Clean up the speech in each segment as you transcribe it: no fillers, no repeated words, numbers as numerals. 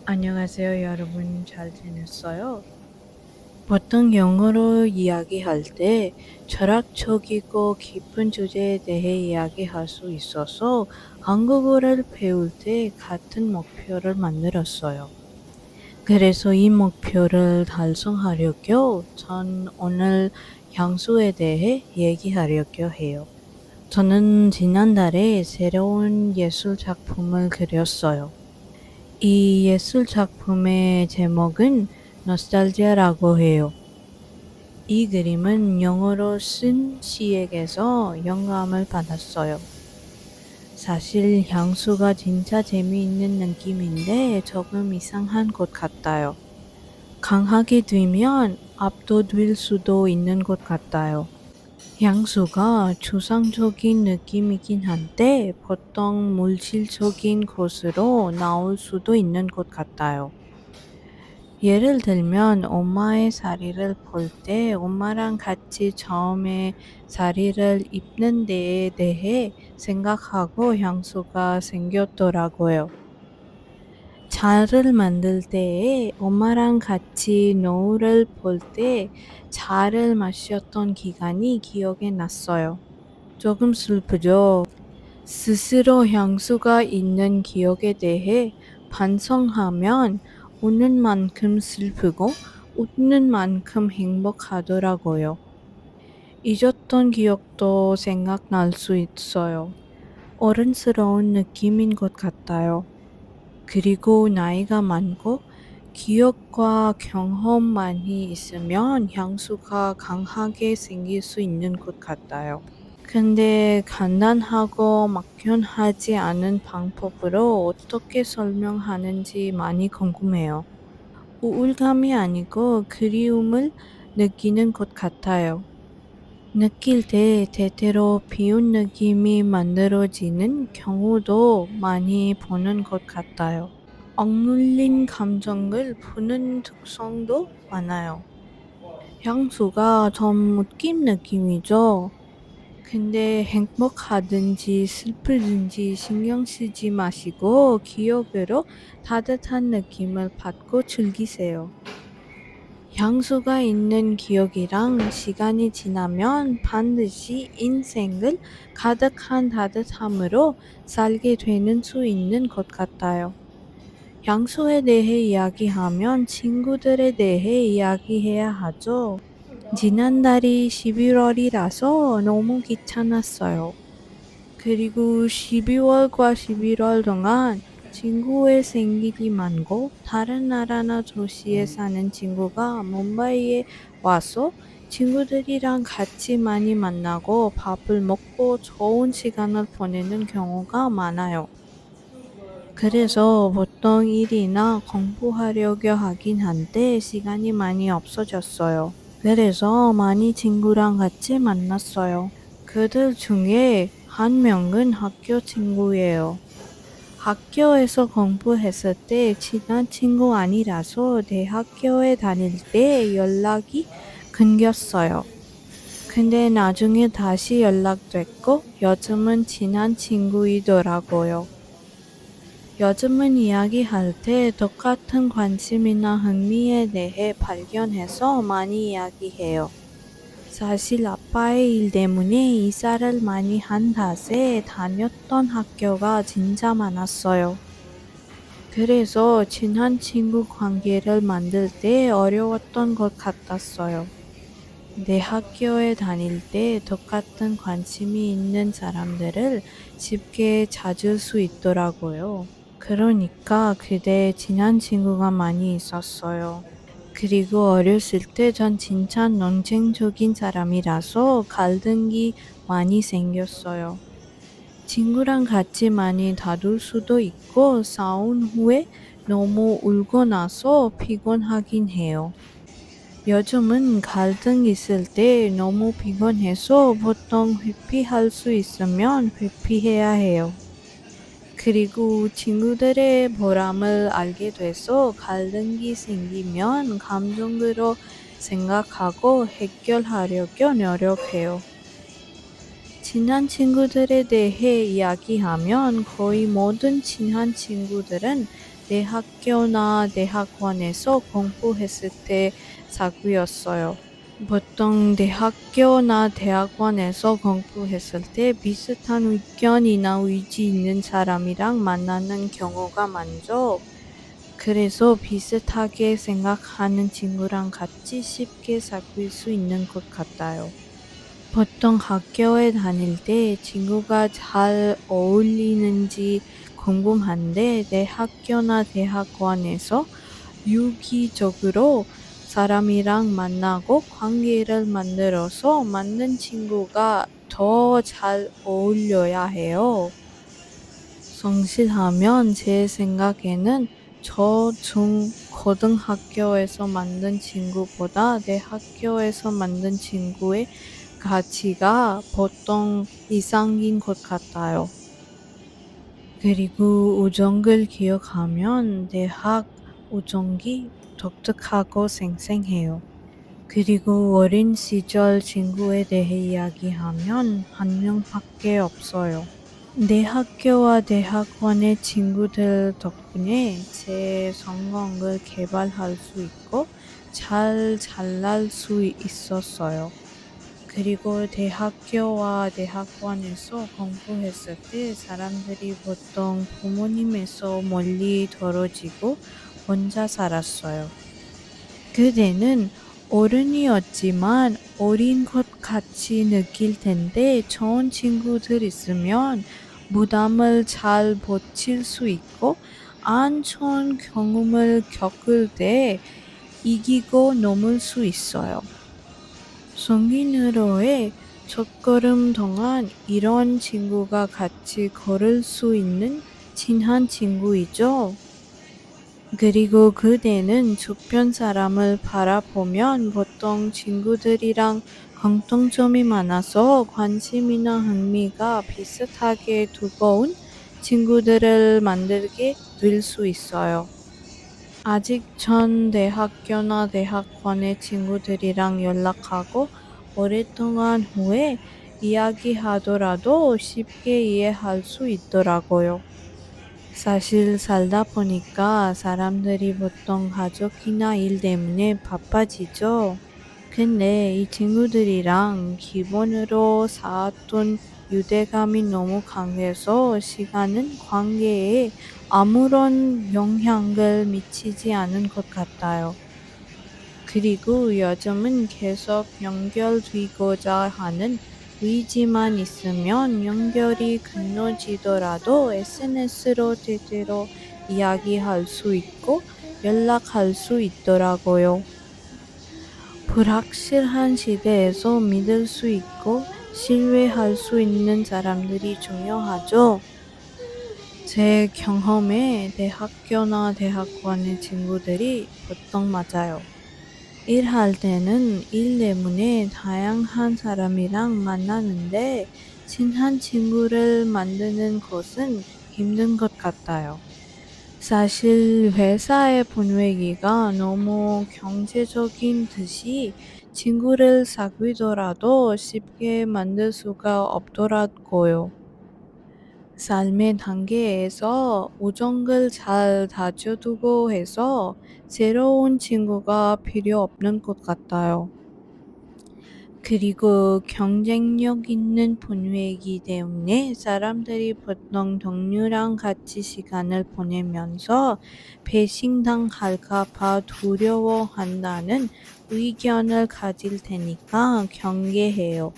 안녕하세요, 여러분. 잘 지냈어요? 보통 영어로 이야기할 때 철학적이고 깊은 주제에 대해 이야기할 수 있어서 한국어를 배울 때 같은 목표를 만들었어요. 그래서 이 목표를 달성하려고 전 오늘 향수에 대해 얘기하려고 해요. 저는 지난달에 새로운 예술 작품을 그렸어요. 이 예술 작품의 제목은 노스탈지아라고 해요. 이 그림은 영어로 쓴 시에게서 영감을 받았어요. 사실 향수가 진짜 재미있는 느낌인데 조금 이상한 것 같아요. 강하게 들면 압도될 수도 있는 것 같아요. 향수가 추상적인 느낌이긴 한데 보통 물질적인 것으로 나올 수도 있는 것 같아요. 예를 들면 엄마의 사리를 볼 때 엄마랑 같이 처음에 사리를 입는 데에 대해 생각하고 향수가 생겼더라고요. 차를 만들 때에 엄마랑 같이 노을을 볼 때 차를 마셨던 기간이 기억에 났어요. 조금 슬프죠? 스스로 향수가 있는 기억에 대해 반성하면 우는 만큼 슬프고 웃는 만큼 행복하더라고요. 잊었던 기억도 생각날 수 있어요. 어른스러운 느낌인 것 같아요. 그리고 나이가 많고 기억과 경험만이 있으면 향수가 강하게 생길 수 있는 것 같아요. 근데 간단하고 막연하지 않은 방법으로 어떻게 설명하는지 많이 궁금해요. 우울감이 아니고 그리움을 느끼는 것 같아요. 느낄 때 때때로 비운 느낌이 만들어지는 경우도 많이 보는 것 같아요. 억눌린 감정을 푸는 특성도 많아요. 향수가 좀 웃긴 느낌이죠. 근데 행복하든지 슬프든지 신경 쓰지 마시고 기억으로 따뜻한 느낌을 받고 즐기세요. 향수가 있는 기억이랑 시간이 지나면 반드시 인생을 가득한 따뜻함으로 살게 되는 수 있는 것 같아요. 향수에 대해 이야기하면 친구들에 대해 이야기해야 하죠. 지난달이 11월이라서 너무 귀찮았어요. 그리고 12월과 11월 동안 친구의 생일이 많고 다른 나라나 도시에 사는 친구가 뭄바이에 와서 친구들이랑 같이 많이 만나고 밥을 먹고 좋은 시간을 보내는 경우가 많아요. 그래서 보통 일이나 공부하려고 하긴 한데 시간이 많이 없어졌어요. 그래서 많이 친구랑 같이 만났어요. 그들 중에 한 명은 학교 친구예요. 학교에서 공부했을 때 친한 친구 아니라서 대학교에 다닐 때 연락이 끊겼어요. 근데 나중에 다시 연락됐고 요즘은 친한 친구이더라고요. 요즘은 이야기할 때 똑같은 관심이나 흥미에 대해 발견해서 많이 이야기해요. 사실 아빠의 일 때문에 이사를 많이 한 탓에 다녔던 학교가 진짜 많았어요. 그래서 친한 친구 관계를 만들 때 어려웠던 것 같았어요. 내 학교에 다닐 때 똑같은 관심이 있는 사람들을 쉽게 찾을 수 있더라고요. 그러니까 그때 친한 친구가 많이 있었어요. 그리고 어렸을 때 전 진짜 논쟁적인 사람이라서 갈등이 많이 생겼어요. 친구랑 같이 많이 다툴 수도 있고 싸운 후에 너무 울고 나서 피곤하긴 해요. 요즘은 갈등 있을 때 너무 피곤해서 보통 회피할 수 있으면 회피해야 해요. 그리고 친구들의 보람을 알게 돼서 갈등이 생기면 감정으로 생각하고 해결하려고 노력해요. 친한 친구들에 대해 이야기하면 거의 모든 친한 친구들은 내 학교나 대학원에서 공부했을 때 사귀었어요. 보통 대학교나 대학원에서 공부했을 때 비슷한 의견이나 의지 있는 사람이랑 만나는 경우가 많죠. 그래서 비슷하게 생각하는 친구랑 같이 쉽게 사귈 수 있는 것 같아요. 보통 학교에 다닐 때 친구가 잘 어울리는지 궁금한데 내 학교나 대학원에서 유기적으로 사람이랑 만나고 관계를 만들어서 맞는 친구가 더 잘 어울려야 해요. 성실하면 제 생각에는 고등학교에서 만든 친구보다 내 학교에서 만든 친구의 가치가 보통 이상인 것 같아요. 그리고 우정을 기억하면 대학 우정이 독특하고 생생해요. 그리고 어린 시절 친구에 대해 이야기하면 한 명밖에 없어요. 내 학교와 대학원의 친구들 덕분에 제 성공을 개발할 수 있고 잘 잘날 수 있었어요. 그리고 대학교와 대학원에서 공부했을 때 사람들이 보통 부모님에서 멀리 떨어지고 혼자 살았어요. 그때는 어른이었지만 어린 것 같이 느낄 텐데 좋은 친구들 있으면 부담을 잘 버틸 수 있고 안 좋은 경험을 겪을 때 이기고 넘을 수 있어요. 성인으로의 첫걸음 동안 이런 친구가 같이 걸을 수 있는 친한 친구이죠. 그리고 그대는 주변 사람을 바라보면 보통 친구들이랑 공통점이 많아서 관심이나 흥미가 비슷하게 두고온 친구들을 만들게 될 수 있어요. 아직 전 대학교나 대학원의 친구들이랑 연락하고 오랫동안 후에 이야기하더라도 쉽게 이해할 수 있더라고요. 사실 살다 보니까 사람들이 보통 가족이나 일 때문에 바빠지죠. 근데 이 친구들이랑 기본으로 쌓았던 유대감이 너무 강해서 시간은 관계에 아무런 영향을 미치지 않은 것 같아요. 그리고 요즘은 계속 연결되고자 하는 의지만 있으면 연결이 끊어지더라도 SNS로 때때로 이야기할 수 있고 연락할 수 있더라고요. 불확실한 시대에서 믿을 수 있고 신뢰할 수 있는 사람들이 중요하죠. 제 경험에 대학교나 대학원의 친구들이 보통 맞아요. 일할 때는 일 때문에 다양한 사람이랑 만나는데 친한 친구를 만드는 것은 힘든 것 같아요. 사실 회사의 분위기가 너무 경제적인 듯이 친구를 사귀더라도 쉽게 만들 수가 없더라고요. 삶의 단계에서 우정을 잘 다져두고 해서 새로운 친구가 필요 없는 것 같아요. 그리고 경쟁력 있는 분위기 때문에 사람들이 보통 동료랑 같이 시간을 보내면서 배신당할까 봐 두려워한다는 의견을 가질 테니까 경계해요.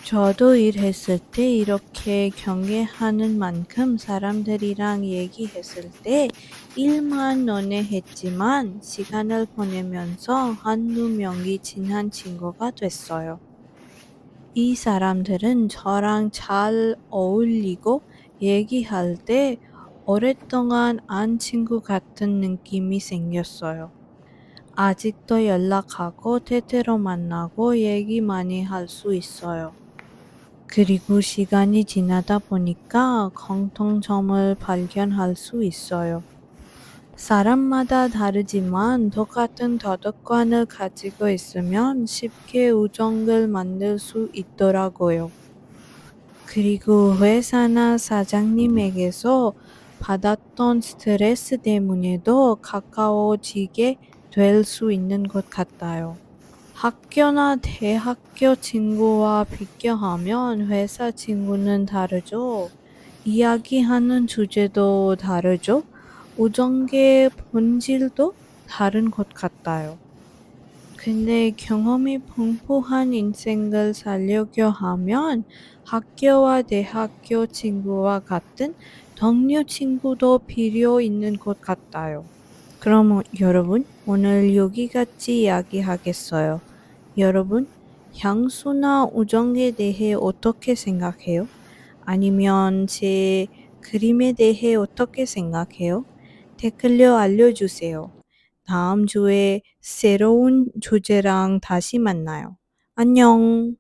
저도 일했을 때 이렇게 경계하는 만큼 사람들이랑 얘기했을 때 일만 논의했지만 시간을 보내면서 한두 명이 친한 친구가 됐어요. 이 사람들은 저랑 잘 어울리고 얘기할 때 오랫동안 안 친구 같은 느낌이 생겼어요. 아직도 연락하고 때때로 만나고 얘기 많이 할 수 있어요. 그리고 시간이 지나다 보니까 공통점을 발견할 수 있어요. 사람마다 다르지만 똑같은 도덕관을 가지고 있으면 쉽게 우정을 만들 수 있더라고요. 그리고 회사나 사장님에게서 받았던 스트레스 때문에도 가까워지게 될 수 있는 것 같아요. 학교나 대학교 친구와 비교하면 회사 친구는 다르죠. 이야기하는 주제도 다르죠. 우정의 본질도 다른 것 같아요. 근데 경험이 풍부한 인생을 살려고 하면 학교와 대학교 친구와 같은 동료 친구도 필요 있는 것 같아요. 그럼 여러분, 오늘 여기까지 이야기하겠어요. 여러분, 향수나 우정에 대해 어떻게 생각해요? 아니면 제 그림에 대해 어떻게 생각해요? 댓글로 알려주세요. 다음 주에 새로운 주제랑 다시 만나요. 안녕.